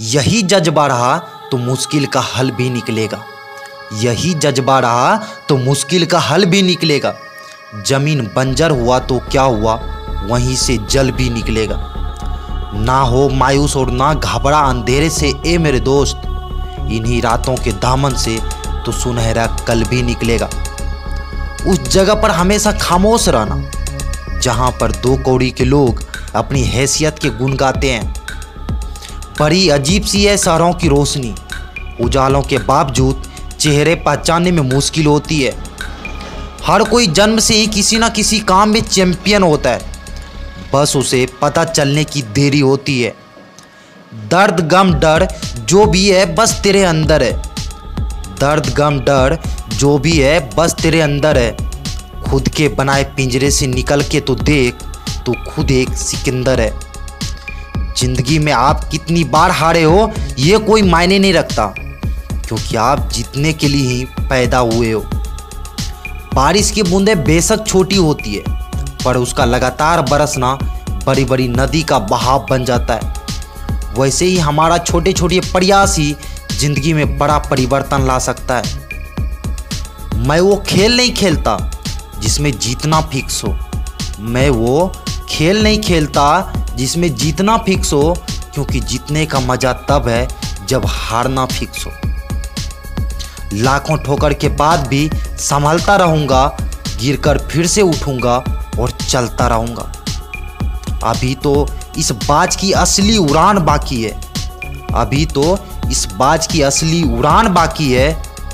यही जज्बा रहा तो मुश्किल का हल भी निकलेगा। यही जज्बा रहा तो मुश्किल का हल भी निकलेगा। जमीन बंजर हुआ तो क्या हुआ, वहीं से जल भी निकलेगा। ना हो मायूस और ना घबरा अंधेरे से ए मेरे दोस्त, इन्हीं रातों के दामन से तो सुनहरा कल भी निकलेगा। उस जगह पर हमेशा खामोश रहना जहां पर दो कौड़ी के लोग अपनी हैसियत के गुण गाते हैं। बड़ी अजीब सी है शहरों की रोशनी, उजालों के बावजूद चेहरे पहचानने में मुश्किल होती है। हर कोई जन्म से ही किसी ना किसी काम में चैंपियन होता है, बस उसे पता चलने की देरी होती है। दर्द गम डर जो भी है बस तेरे अंदर है। दर्द गम डर जो भी है बस तेरे अंदर है। खुद के बनाए पिंजरे से निकल के तो देख, तो खुद एक सिकंदर है। जिंदगी में आप कितनी बार हारे हो ये कोई मायने नहीं रखता, क्योंकि आप जीतने के लिए ही पैदा हुए हो। बारिश की बूंदें बेशक छोटी होती है, पर उसका लगातार बरसना बड़ी बड़ी नदी का बहाव बन जाता है। वैसे ही हमारा छोटे छोटे प्रयास ही जिंदगी में बड़ा परिवर्तन ला सकता है। मैं वो खेल नहीं खेलता जिसमें जीतना फिक्स हो। मैं वो खेल नहीं खेलता जिसमें जीतना फिक्स हो, क्योंकि जीतने का मजा तब है जब हारना फिक्स हो। लाखों ठोकर के बाद भी संभलता रहूंगा, गिरकर फिर से उठूंगा और चलता रहूंगा। अभी तो इस बाज की असली उड़ान बाकी है। अभी तो इस बाज की असली उड़ान बाकी है।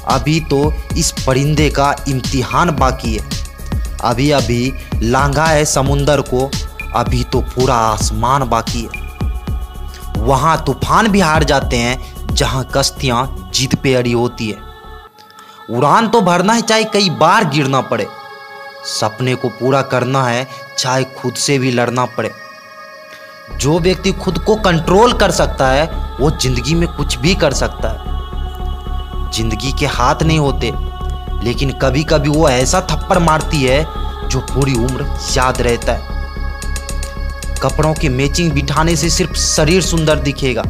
अभी तो इस परिंदे का इम्तिहान बाकी है। अभी अभी लांघा है समुंदर को, अभी तो पूरा आसमान बाकी है। वहाँ तूफान भी हार जाते हैं जहाँ कश्तियाँ जिद पे अड़ी होती है। उड़ान तो भरना है चाहे कई बार गिरना पड़े। सपने को पूरा करना है चाहे खुद से भी लड़ना पड़े। जो व्यक्ति खुद को कंट्रोल कर सकता है वो जिंदगी में कुछ भी कर सकता है। जिंदगी के हाथ नहीं होते, लेकिन कभी कभी वो ऐसा थप्पड़ मारती है जो पूरी उम्र याद रहता है। कपड़ों की मैचिंग बिठाने से सिर्फ शरीर सुंदर दिखेगा।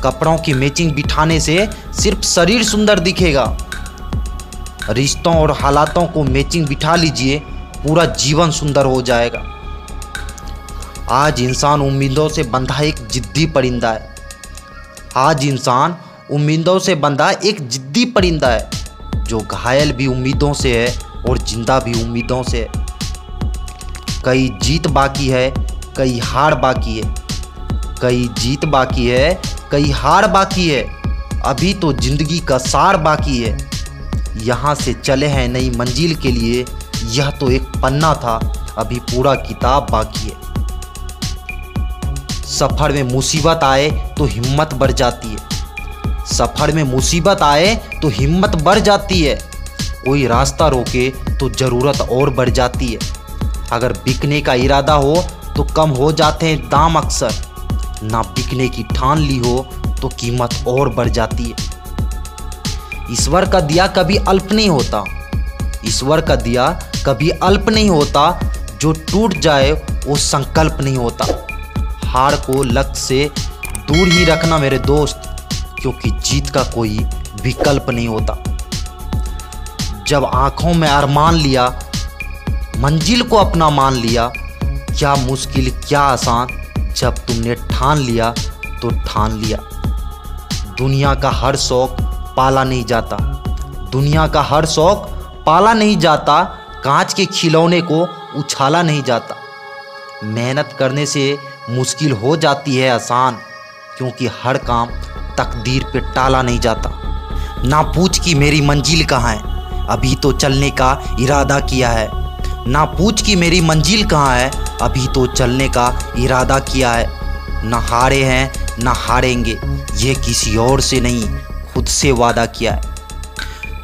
कपड़ों की मैचिंग बिठाने से सिर्फ शरीर सुंदर दिखेगा। रिश्तों और हालातों को मैचिंग बिठा लीजिए, पूरा जीवन सुंदर हो जाएगा। आज इंसान उम्मीदों से बंधा एक जिद्दी परिंदा है। आज इंसान उम्मीदों से बंधा एक जिद्दी परिंदा है, जो घायल भी उम्मीदों से है और जिंदा भी उम्मीदों से है। कई जीत बाकी है, कई हार बाकी है। कई जीत बाकी है, कई हार बाकी है। अभी तो जिंदगी का सार बाकी है। यहाँ से चले हैं नई मंजिल के लिए, यह तो एक पन्ना था, अभी पूरा किताब बाकी है। सफर में मुसीबत आए तो हिम्मत बढ़ जाती है। सफर में मुसीबत आए तो हिम्मत बढ़ जाती है। कोई रास्ता रोके तो ज़रूरत और बढ़ जाती है। अगर बिकने का इरादा हो तो कम हो जाते हैं दाम अक्सर। ना बिकने की ठान ली हो तो कीमत और बढ़ जाती है। ईश्वर का दिया कभी अल्प नहीं होता। ईश्वर का दिया कभी अल्प नहीं होता। जो टूट जाए वो संकल्प नहीं होता। हार को लक्ष्य से दूर ही रखना मेरे दोस्त, क्योंकि जीत का कोई विकल्प नहीं होता। जब आंखों में अरमान लिया, मंजिल को अपना मान लिया, क्या मुश्किल क्या आसान, जब तुमने ठान लिया तो ठान लिया। दुनिया का हर शौक पाला नहीं जाता। दुनिया का हर शौक पाला नहीं जाता। कांच के खिलौने को उछाला नहीं जाता। मेहनत करने से मुश्किल हो जाती है आसान, क्योंकि हर काम तकदीर पे टाला नहीं जाता। ना पूछ कि मेरी मंजिल कहाँ है, अभी तो चलने का इरादा किया है। ना पूछ कि मेरी मंजिल कहाँ है, अभी तो चलने का इरादा किया है। ना हारे हैं ना हारेंगे, ये किसी और से नहीं खुद से वादा किया है।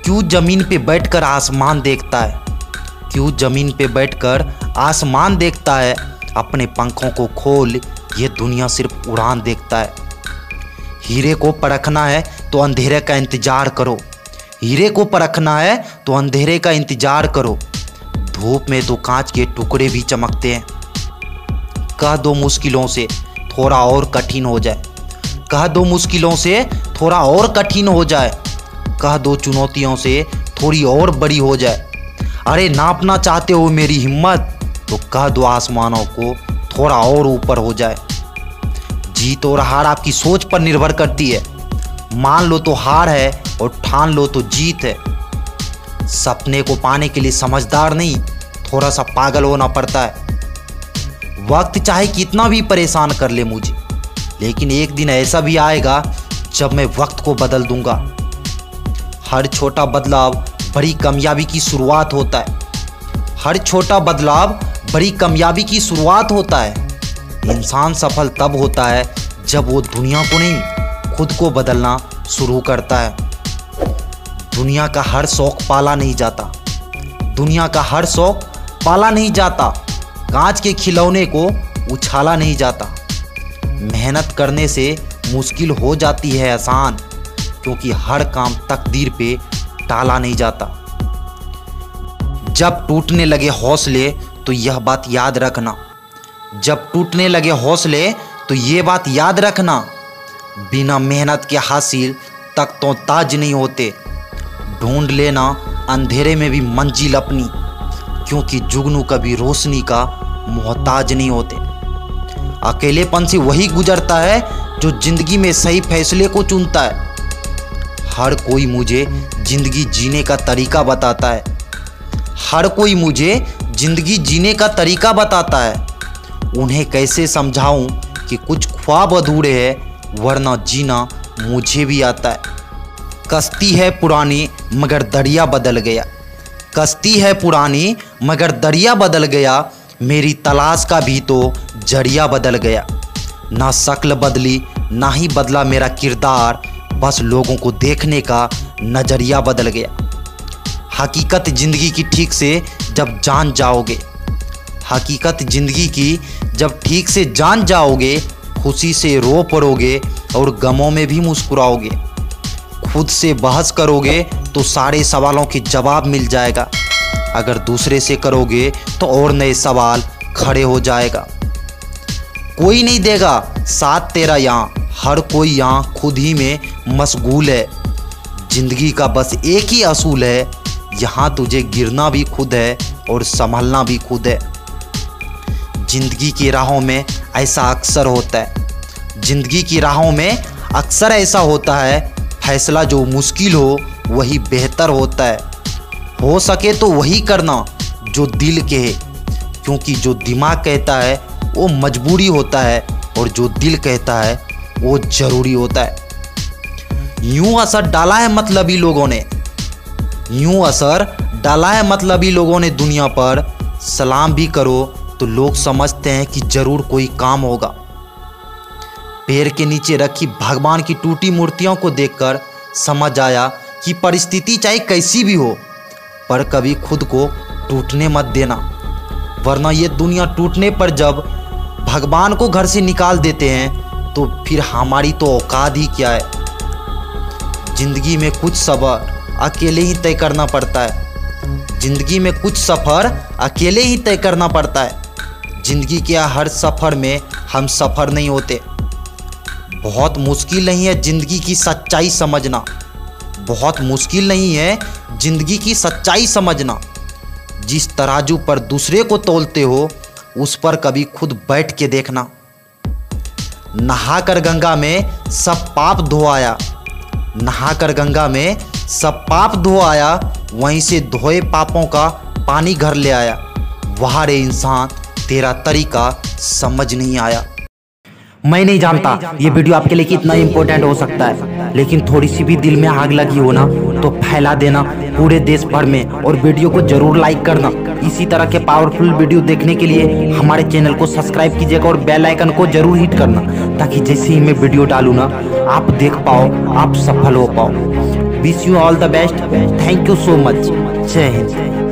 क्यों ज़मीन पे बैठकर आसमान देखता है, क्यों ज़मीन पे बैठकर आसमान देखता है। अपने पंखों को खोल, ये दुनिया सिर्फ उड़ान देखता है। हीरे को परखना है तो अंधेरे का इंतजार करो। हीरे को परखना है तो अंधेरे का इंतजार करो। धूप में तो कांच के टुकड़े भी चमकते हैं। कह दो मुश्किलों से थोड़ा और कठिन हो जाए। कह दो मुश्किलों से थोड़ा और कठिन हो जाए, कह दो चुनौतियों से थोड़ी और बड़ी हो जाए। अरे नापना चाहते हो मेरी हिम्मत, तो कह दो आसमानों को थोड़ा और ऊपर हो जाए। जीत और हार आपकी सोच पर निर्भर करती है। मान लो तो हार है और ठान लो तो जीत है। सपने को पाने के लिए समझदार नहीं, थोड़ा सा पागल होना पड़ता है। वक्त चाहे कितना भी परेशान कर ले मुझे, लेकिन एक दिन ऐसा भी आएगा जब मैं वक्त को बदल दूंगा। हर छोटा बदलाव बड़ी कामयाबी की शुरुआत होता है। हर छोटा बदलाव बड़ी कामयाबी की शुरुआत होता है। इंसान सफल तब होता है जब वो दुनिया को नहीं, खुद को बदलना शुरू करता है। दुनिया का हर शौक पाला नहीं जाता, दुनिया का हर शौक पाला नहीं जाता। कांच के खिलौने को उछाला नहीं जाता। मेहनत करने से मुश्किल हो जाती है आसान, क्योंकि हर काम तकदीर पे टाला नहीं जाता। जब टूटने लगे हौसले तो यह बात याद रखना, जब टूटने लगे हौसले तो ये बात याद रखना, बिना मेहनत के हासिल तक तो ताज नहीं होते। ढूंढ लेना अंधेरे में भी मंजिल अपनी, क्योंकि जुगनू कभी रोशनी का मोहताज नहीं होते। अकेलेपन से वही गुजरता है जो जिंदगी में सही फैसले को चुनता है। हर कोई मुझे जिंदगी जीने का तरीका बताता है, हर कोई मुझे जिंदगी जीने का तरीका बताता है। उन्हें कैसे समझाऊं कि कुछ ख्वाब अधूरे हैं, वरना जीना मुझे भी आता है। कश्ती है पुरानी मगर दरिया बदल गया, कश्ती है पुरानी मगर दरिया बदल गया। मेरी तलाश का भी तो जरिया बदल गया। ना शक्ल बदली ना ही बदला मेरा किरदार, बस लोगों को देखने का नजरिया बदल गया। हकीकत ज़िंदगी की ठीक से जब जान जाओगे, हकीकत ज़िंदगी की जब ठीक से जान जाओगे, खुशी से रो पड़ोगे और गमों में भी मुस्कुराओगे। खुद से बहस करोगे तो सारे सवालों के जवाब मिल जाएगा, अगर दूसरे से करोगे तो और नए सवाल खड़े हो जाएगा। कोई नहीं देगा साथ तेरा यहाँ, हर कोई यहाँ खुद ही में मशगूल है। जिंदगी का बस एक ही असूल है, यहाँ तुझे गिरना भी खुद है और संभलना भी खुद है। जिंदगी की राहों में ऐसा अक्सर होता है, जिंदगी की राहों में अक्सर ऐसा होता है, फैसला जो मुश्किल हो वही बेहतर होता है। हो सके तो वही करना जो दिल कहे, क्योंकि जो दिमाग कहता है वो मजबूरी होता है और जो दिल कहता है वो ज़रूरी होता है। यूं असर डाला है मतलबी लोगों ने, यूं असर डाला है मतलबी लोगों ने दुनिया पर। सलाम भी करो तो लोग समझते हैं कि ज़रूर कोई काम होगा। पैर के नीचे रखी भगवान की टूटी मूर्तियों को देखकर समझ आया कि परिस्थिति चाहे कैसी भी हो, पर कभी खुद को टूटने मत देना, वरना ये दुनिया टूटने पर जब भगवान को घर से निकाल देते हैं तो फिर हमारी तो औकात ही क्या है। जिंदगी में कुछ सफ़र अकेले ही तय करना पड़ता है, जिंदगी में कुछ सफ़र अकेले ही तय करना पड़ता है। जिंदगी के हर सफ़र में हम सफ़र नहीं होते। बहुत मुश्किल नहीं है ज़िंदगी की सच्चाई समझना, बहुत मुश्किल नहीं है ज़िंदगी की सच्चाई समझना। जिस तराजू पर दूसरे को तौलते हो उस पर कभी खुद बैठ के देखना। नहाकर गंगा में सब पाप धो आया, नहाकर गंगा में सब पाप धो आया, वहीं से धोए पापों का पानी घर ले आया। वहाँ रे इंसान तेरा तरीका समझ नहीं आया। मैं नहीं जानता ये वीडियो आपके लिए कितना इम्पोर्टेंट हो सकता है, लेकिन थोड़ी सी भी दिल में आग लगी हो ना तो फैला देना पूरे देश भर में, और वीडियो को जरूर लाइक करना। इसी तरह के पावरफुल वीडियो देखने के लिए हमारे चैनल को सब्सक्राइब कीजिएगा और बेल आइकन को जरूर हिट करना, ताकि जैसे ही मैं वीडियो डालूँ ना आप देख पाओ, आप सफल हो पाओ। Wish you all the best, thank you so much, जय हिंद।